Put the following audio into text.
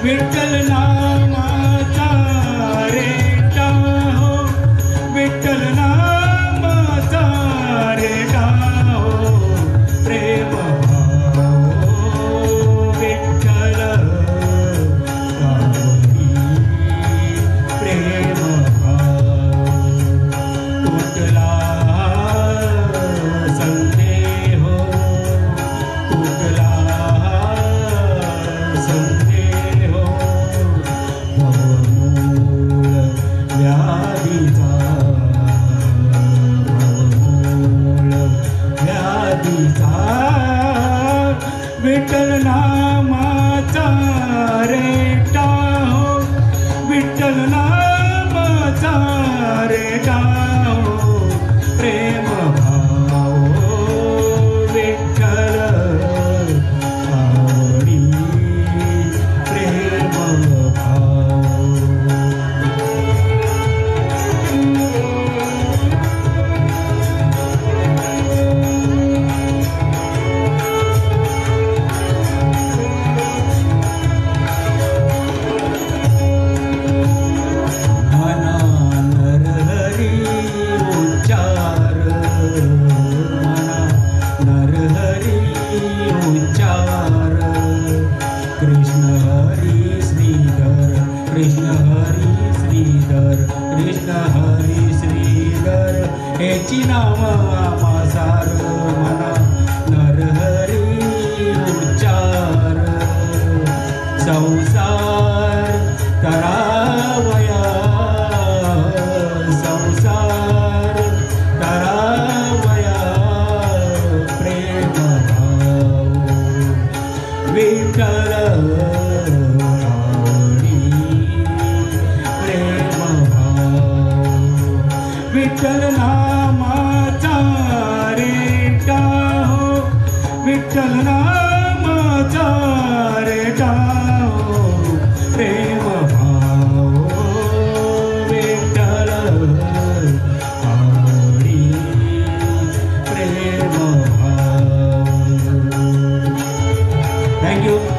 विठ्ठल नामाचा रेटा हो, विठ्ठल नामाचा रेटा हो, प्रेम भाव विठ्ठल आवडी प्रेम भाव कुठला संदेह कुठला विठ्ठल नामाचा रेटा हो, विठ्ठल नामाचा रेटा हो, प्रेम भाव विठ्ठल आवडी प्रेम भाव कृष्ण हरी श्रीधर कृष्ण हरी श्रीधर कृष्ण हरी श्रीधर हेची नाम आमासार मना नरहरी उच्चार संसार तरावया संसार तरावया प्रेम भाव विठ्ठल विठ्ठल नामाचा रेटा हो, विठ्ठल नामाचा रेटा हो, प्रेम भाव विठ्ठल आवडी प्रेम भाव. थँक्यू.